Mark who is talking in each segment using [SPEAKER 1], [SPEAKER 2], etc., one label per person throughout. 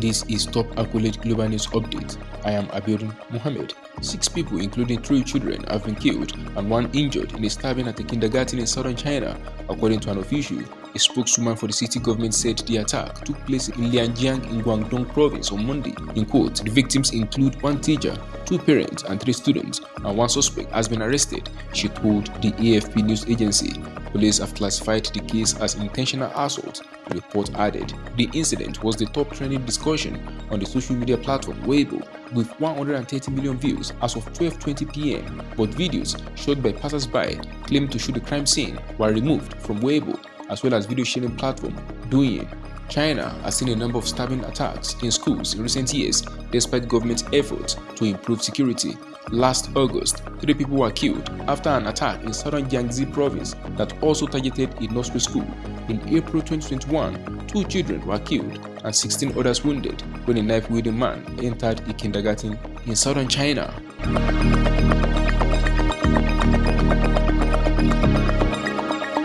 [SPEAKER 1] This is Top Accurate Global News Update. I am Abiodun Mohammed. 6 people, including 3 children, have been killed and 1 injured in a stabbing at a kindergarten in southern China, according to an official. A spokeswoman for the city government said the attack took place in Lianjiang in Guangdong province on Monday. In quote, the victims include 1 teacher, 2 parents and 3 students, and 1 suspect has been arrested, she told the AFP news agency. Police have classified the case as intentional assault. The report added, the incident was the top trending discussion on the social media platform Weibo, with 130 million views as of 12:20 p.m. But videos shot by passers-by claim to show the crime scene were removed from Weibo, as well as video sharing platform Douyin. China has seen a number of stabbing attacks in schools in recent years, despite government efforts to improve security. Last August, 3 people were killed after an attack in southern Jiangxi province that also targeted a nursery school. In April 2021, 2 children were killed and 16 others wounded when a knife-wielding man entered a kindergarten in southern China.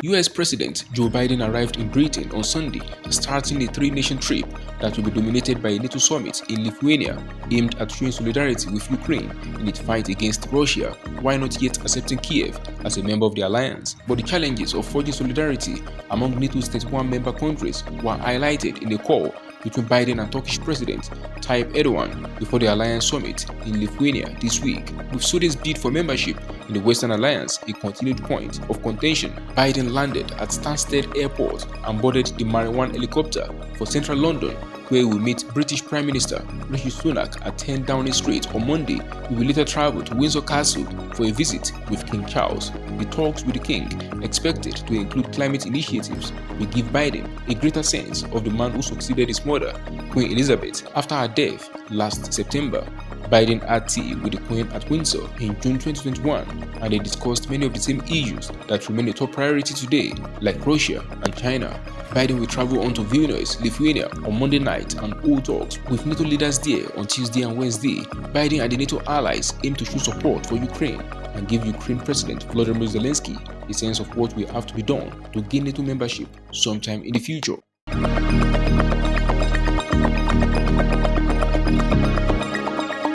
[SPEAKER 1] US President Joe Biden arrived in Britain on Sunday, starting a 3-nation trip that will be dominated by a NATO summit in Lithuania aimed at showing solidarity with Ukraine in its fight against Russia, while not yet accepting Kiev as a member of the alliance. But the challenges of forging solidarity among NATO's 31 member countries were highlighted in a call between Biden and Turkish President Tayyip Erdogan before the alliance summit in Lithuania this week. With Sweden's bid for membership in the Western Alliance a continued point of contention, Biden landed at Stansted Airport and boarded the Marine One helicopter for central London, where he will meet British Prime Minister Rishi Sunak at 10 Downing Street on Monday. He will later travel to Windsor Castle for a visit with King Charles. The talks with the King, expected to include climate initiatives, will give Biden a greater sense of the man who succeeded his mother, Queen Elizabeth, after her death last September. Biden had tea with the Queen at Windsor in June 2021, and they discussed many of the same issues that remain a top priority today, like Russia and China. Biden will travel on to Vilnius, Lithuania on Monday night and hold talks with NATO leaders there on Tuesday and Wednesday. Biden and the NATO allies aim to show support for Ukraine and give Ukraine President Volodymyr Zelensky a sense of what will have to be done to gain NATO membership sometime in the future.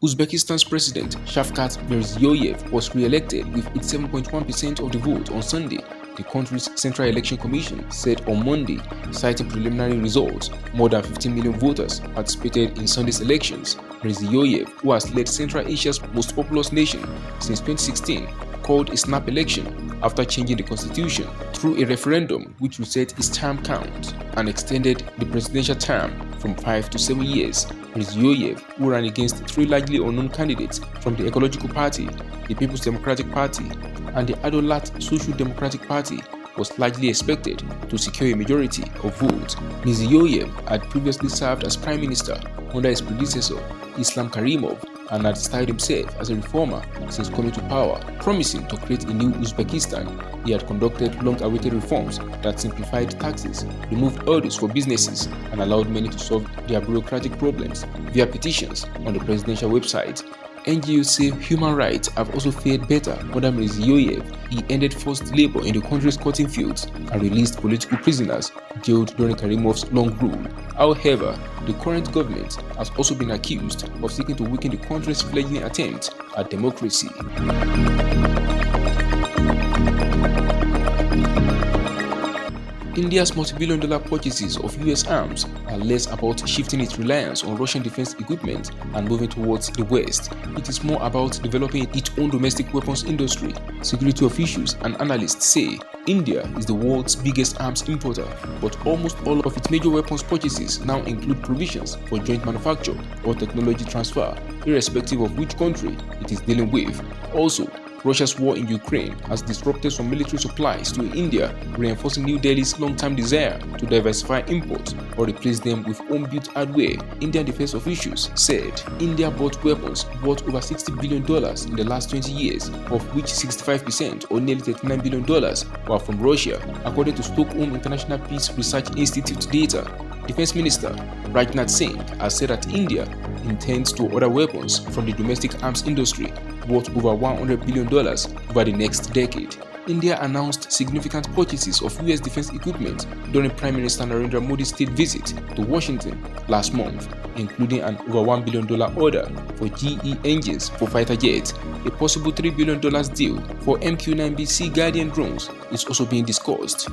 [SPEAKER 1] Uzbekistan's President Shavkat Mirziyoyev was re-elected with 87.1% of the vote on Sunday, the country's Central Election Commission said on Monday, citing preliminary results. More than 15 million voters participated in Sunday's elections. Mirziyoyev, who has led Central Asia's most populous nation since 2016, called a snap election after changing the constitution through a referendum which reset his term count and extended the presidential term from 5 to 7 years. Mirziyoyev, who ran against 3 largely unknown candidates from the Ecological Party, the People's Democratic Party, and the Adolat Social Democratic Party, was largely expected to secure a majority of votes. Mirziyoyev had previously served as prime minister under his predecessor, Islam Karimov, and had styled himself as a reformer since coming to power, promising to create a new Uzbekistan. He had conducted long-awaited reforms that simplified taxes, removed hurdles for businesses, and allowed many to solve their bureaucratic problems via petitions on the presidential website. NGOs say human rights have also fared better under Mirziyoyev. He ended forced labor in the country's cotton fields and released political prisoners jailed during Karimov's long rule. However, the current government has also been accused of seeking to weaken the country's fledgling attempt at democracy. India's multi-billion-dollar purchases of US arms are less about shifting its reliance on Russian defense equipment and moving towards the West. It is more about developing its own domestic weapons industry. Security officials and analysts say India is the world's biggest arms importer, but almost all of its major weapons purchases now include provisions for joint manufacture or technology transfer, irrespective of which country it is dealing with. Also, Russia's war in Ukraine has disrupted some military supplies to India, reinforcing New Delhi's long-term desire to diversify imports or replace them with home-built hardware. Indian defense officials said India bought weapons worth over $60 billion in the last 20 years, of which 65% or nearly $39 billion were from Russia, according to Stockholm International Peace Research Institute data. Defense Minister Rajnath Singh has said that India intends to order weapons from the domestic arms industry worth over $100 billion over the next decade. India announced significant purchases of US defense equipment during Prime Minister Narendra Modi's state visit to Washington last month, including an over $1 billion order for GE engines for fighter jets. A possible $3 billion deal for MQ-9B Sea Guardian drones is also being discussed.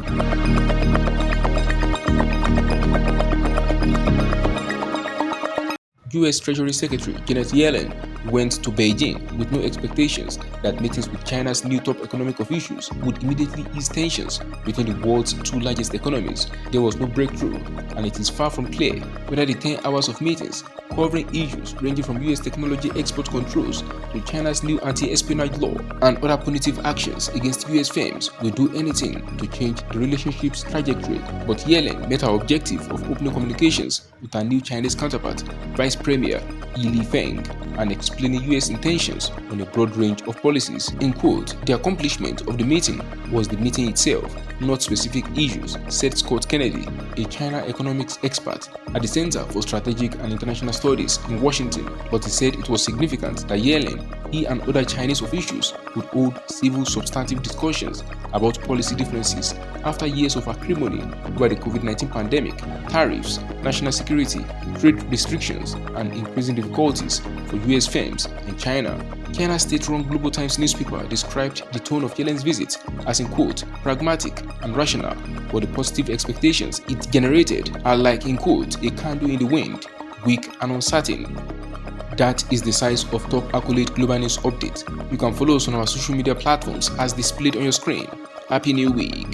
[SPEAKER 1] US Treasury Secretary Janet Yellen went to Beijing with no expectations that meetings with China's new top economic officials would immediately ease tensions between the world's two largest economies. There was no breakthrough, and it is far from clear whether the 10 hours of meetings covering issues ranging from US technology export controls to China's new anti-espionage law and other punitive actions against US firms will do anything to change the relationship's trajectory. But Yellen met her objective of opening communications with her new Chinese counterpart, Vice Premier Li Feng, and explaining US intentions on a broad range of policies. In quote, "The accomplishment of the meeting was the meeting itself, not specific issues," said Scott Kennedy, a China economics expert at the Center for Strategic and International Studies in Washington. But he said it was significant that Yellen, he and other Chinese officials would hold civil substantive discussions about policy differences after years of acrimony over the COVID-19 pandemic, tariffs, national security, trade restrictions, and increasing difficulties for US firms in China. China's state-run Global Times newspaper described the tone of Yellen's visit as, in quote, "pragmatic and rational," but the positive expectations it generated are like, in quote, "a candle in the wind, weak and uncertain." That is the size of top accolade global news update. You can follow us on our social media platforms as displayed on your screen. Happy New Week!